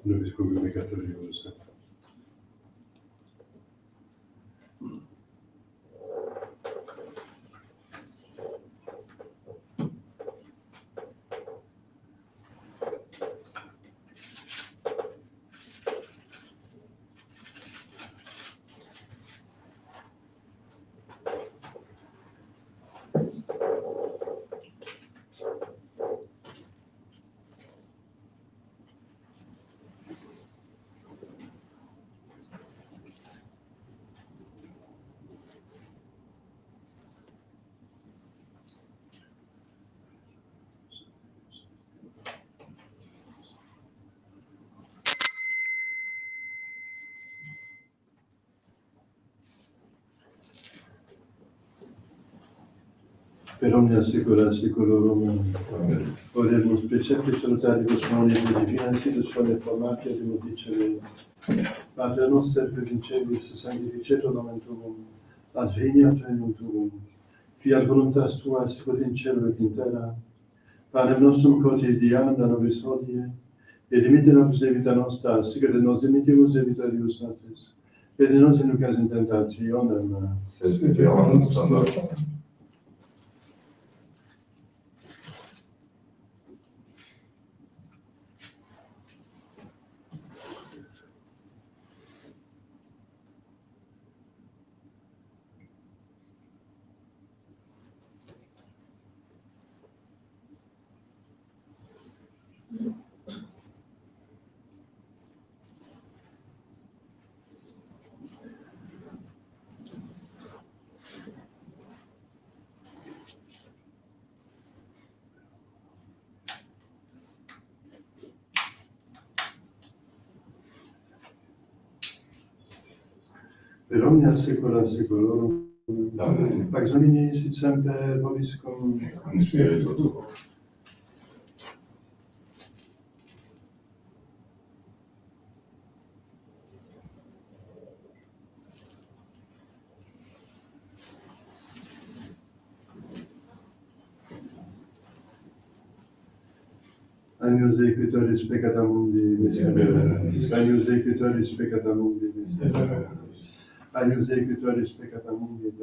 nobis cum peccatoribus. Per omnia saecula saeculorum. Amen. Oremus precepti salutaribus monis de divina sidus quale formatia demus dicere. Pater noster per in celis sanctificetur nomen tuum, adveniat regnum tuum, fiat voluntas tua sicut in cielo et in terra. Panem nostrum quotidianum da nobis hodie, et dimitte nobis debita nostra, sicut et nos dimittimus debitoribus nostris, et ne nos inducas in tentationem, Sed libera nos a malo. per omnia saecula saeculorum. Amen. Pax Domini sit semper vobiscum. Cum spiritu tuo. Agnus Equitoris peccata mundi, Miserere nobis. Agnus Equitoris peccata mundi, Miserere nobis. Agnus Equitoris peccata mundi,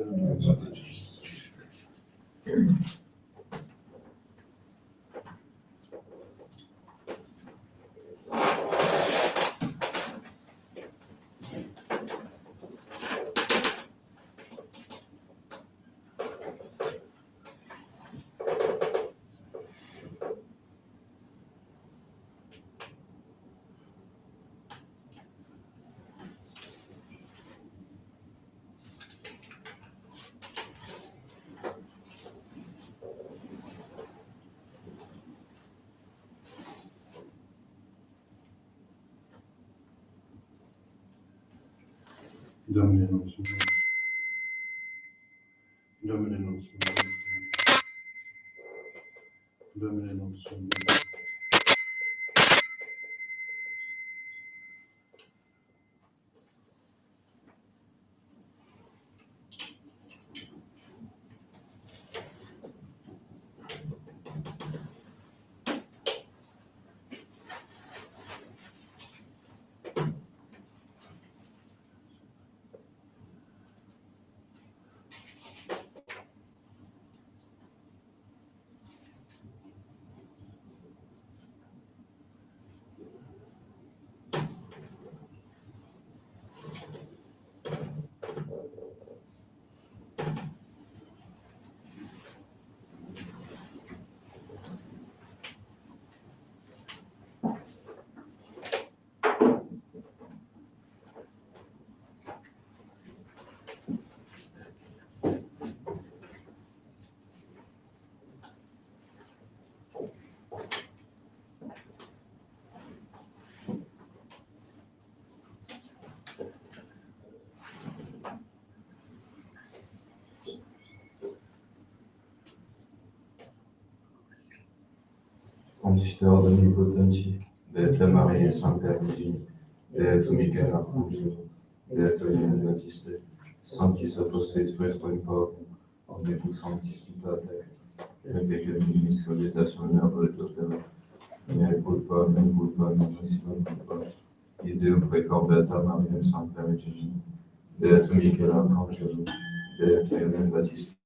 Domine nostrum. Domine nostrum. Domine nostrum. Conducteur omnipotentie, Beata Maria Semper Virgini, Beatum Michael Arcangelo, Beato Ioannis Baptiste, Sanctis Apostoli Spiritum Pauperum, Omnibus Sanctis Pater, et peccator minis salutationem et miei culpa, mea culpa, missima culpa. Ideo precor Beata Maria Sancta Virgine, Beato Michel Arcangelo, Beato Ioann Baptista,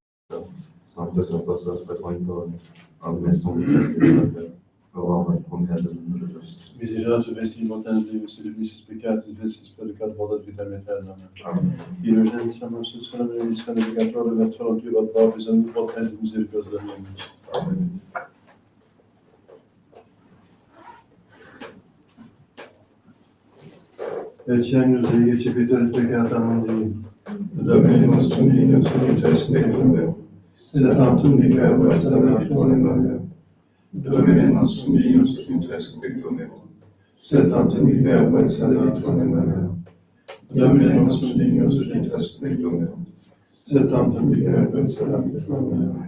Sanctos Apostles Patronicos, omnes omnibus Deus, ora et cum et in hora nostre. Misericors vesti mortens Deus, et missis peccatis vestis puricat volat vitam aeternam. Amen. Inocentia nostra solemnis conificatore vertuum Tua Babis omnipotens et misericors Dominus. Amen. Ecce Dei, ecce Peter peccata mundi, Domine nostrum dignus et spectum Deo, sed tantum liberum est salvationem Maria. Domine nostrum dignus et spectum Deo, sed tantum liberum est salvationem Maria. Domine nostrum dignus et spectum Deo, sed tantum liberum est salvationem Maria.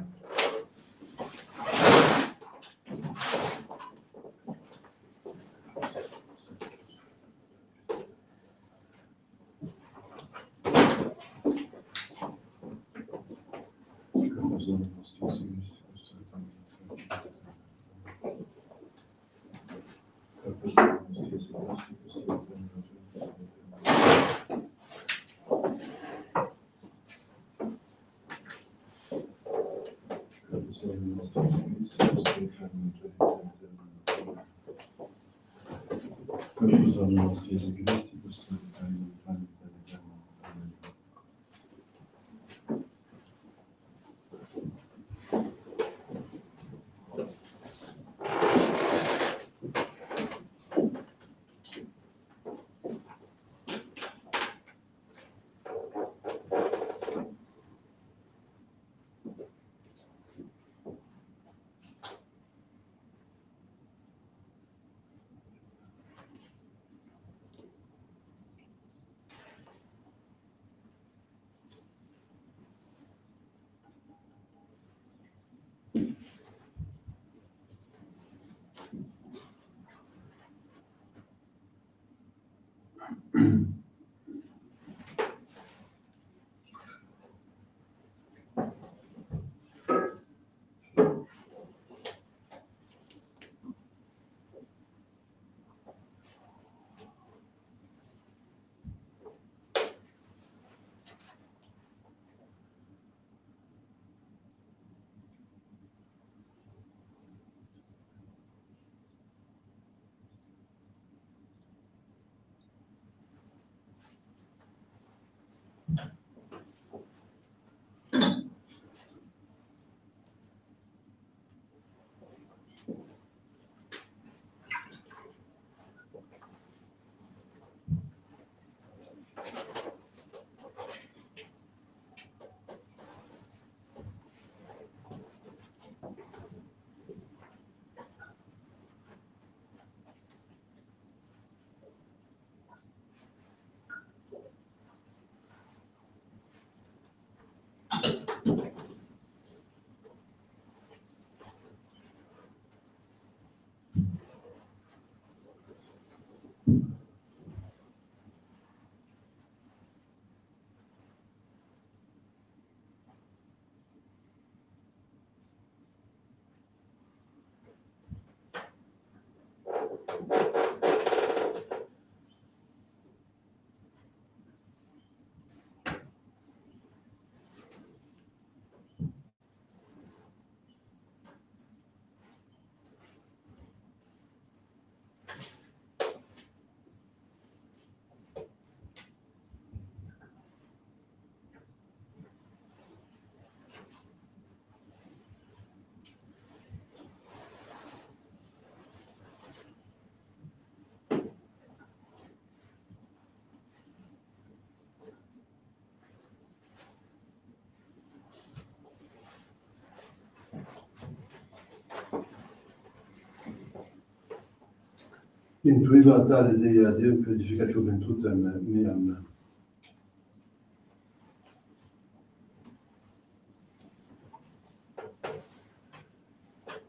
Intuiva tale Dei a Deo purificatur ventutem meam.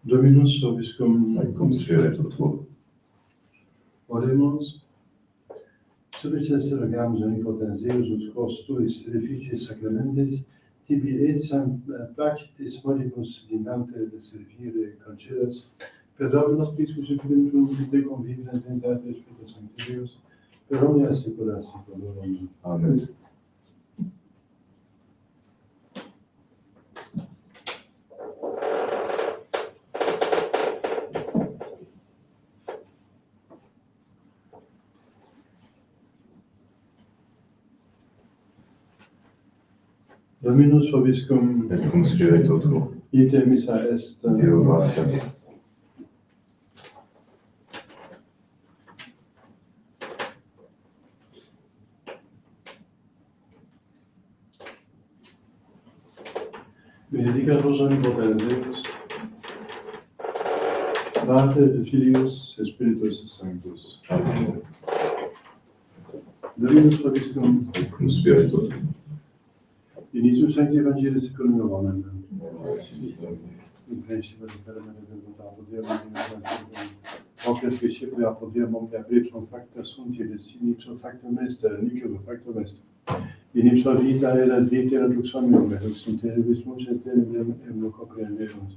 Dominus vobiscum. Et cum spiritu tuo. Oremus. Subices rogamus omnipotens Deus, ut quos tuis edificis sacramentis, tibi etiam pacitis moribus dinante de servire concedas, Perdona Spiritus Spiritus Vitae convivere Trinitate Spiritus Sancti Deus, per omnia secula seculorum. Amen. Dominus vobiscum, Et cum spiritu tuo. ite missa est. Deo gratias. Benedicatus omnipotens Deus, Pater et Filius et Spiritus Sanctus. Amen. Dominus vobiscum, Et cum spiritu tuo. in Iesus Sancti Evangelii secundum Johannem. In principio di permanere del votato Dio, Oces discipuli apodiam omnia pretum facta sunt et sinipso factum est, nihil factum est. In ipsa vita erat vita redux omnium, et lux interibismus et em comprehenderunt.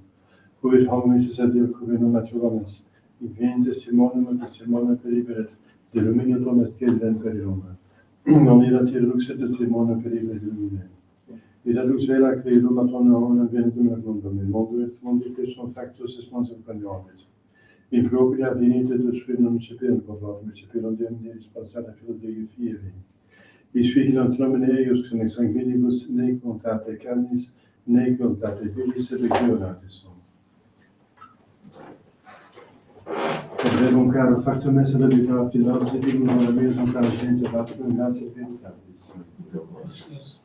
Quid hominis et Deo cubenum naturalis, in vien testimonium et testimonium periberet, de lumine tom est cedrem per Roma. Non erat redux et testimonium periberet lumine. Et adux vela credo matona omnem ventum et mundum, in modo et mundi pesum factus esponsum coniovis. In propria venite de spinum cipirum povatum, cipirum Deum diris passata filos Dei fieri. Is figilant nomine eius, que nec sanguinibus, nec voluntate carnis, nec voluntate vilis, et legionatis sunt. Verbum caro factum est habitati nobis, et digum honorabitum caro gente vatum gratia veritatis. Deo gratias.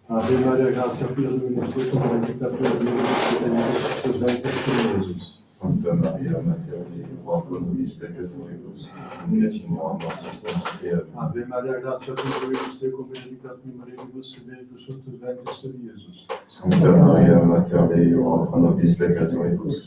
Ave Maria, gratia plena Dominus tecum, benedicta tu in mulieribus et benedictus Iesus. Sancta Maria, Mater Dei, ora pro nobis peccatoribus, nunc et in hora mortis nostre. Amen. Ave Maria, gratia plena Dominus tecum, benedicta tu in mulieribus et benedictus fructus ventris tui, Iesus. Sancta Maria, Mater Dei, ora pro nobis peccatoribus,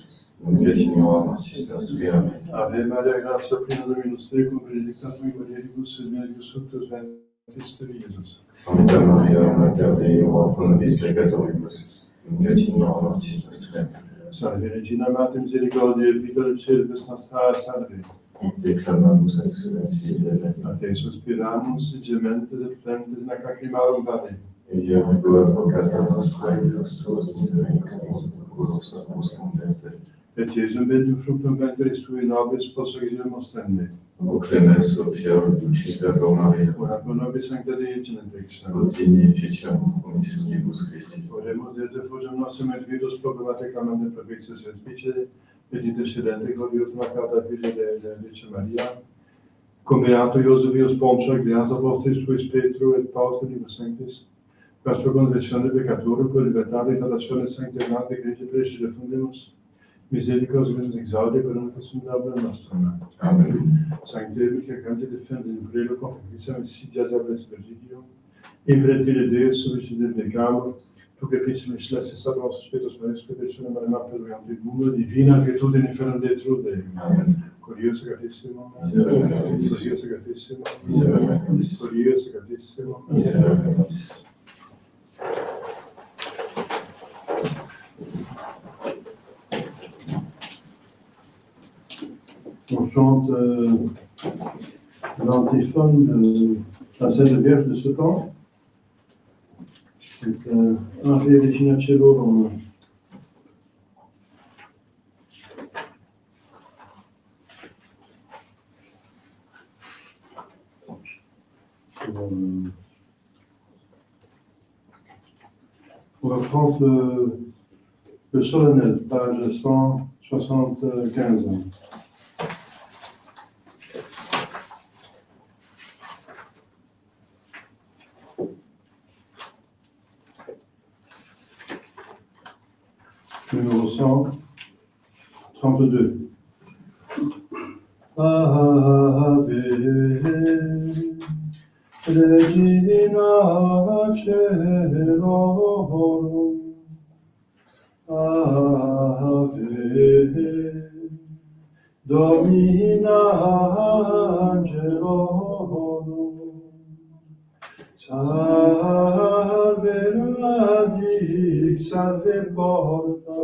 nunc et in hora mortis nostre. Amen. Ave Maria, gratia plena Dominus tecum, benedicta tu in mulieribus et benedictus fructus ventris tui, Iesus. Sancta Maria, Mater Dei, ora pro nobis peccatoribus, nunc et in hora mortis nostre. Amen. Salve Regina Mater Misericordiae, vita dulcibus nostra, salve. Te clamamus excellentia Dei, A te suspiramus, gementes et flentes nec lacrimarum vade. Ea vigor vocata nostra, Deus tuos misericordias, curus nos converte. Et Iesum benedictum fructum ventris tui, nobis post exilium tende. O clemens, o fior, dulcis Virgo Maria, Ora pro nobis sancta Dei Genetrix. Rotini ficam, comis sudibus Christi. Oremus et refugium nostrum et vitus problematicam ante perfectus et vice, et intercedente gloriotum accata Filii Dei Maria, cum beato Iosebius Pomsa, glias apostris tuis Petro et Paul Filibus Sanctis, quas pro conversione peccatorum, pro libertate et adatione sancte Mater Ecclesiae Precious defundimus, misericors venus exaudi per unicus sumidabile nostrum. Amen. Sancte Ebica canti defende in prelo confidentia sidia diabetes virgilio, in pretile Deus subicide peccator, tu che pisci miscelesse sabros spiritus meus petitionem anima per mundo divina virtute inferno de trude. Amen. Curioso gatissimo, Miserere nobis. curioso gatissimo, Miserere nobis. curioso gatissimo. Miserere nobis. On chante l'antiphone de la Sainte Vierge de ce temps. C'est un Regina Cello on va prendre le solennel, page 175. Numéro 132. Ave Regina Celorum, Ave Domina Angelorum, Salve salve porta,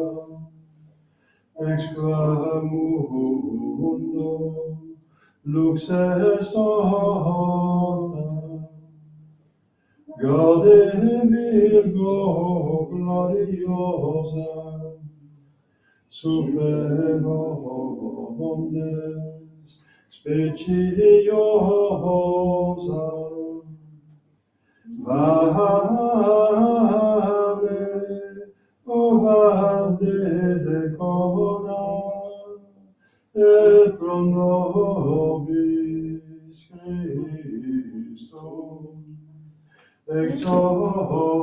ex qua mundo lux est horta, Gaude Virgo gloriosa, super omnes speciosa, vade, o vade decora, et pro nobis Christum, ex ora.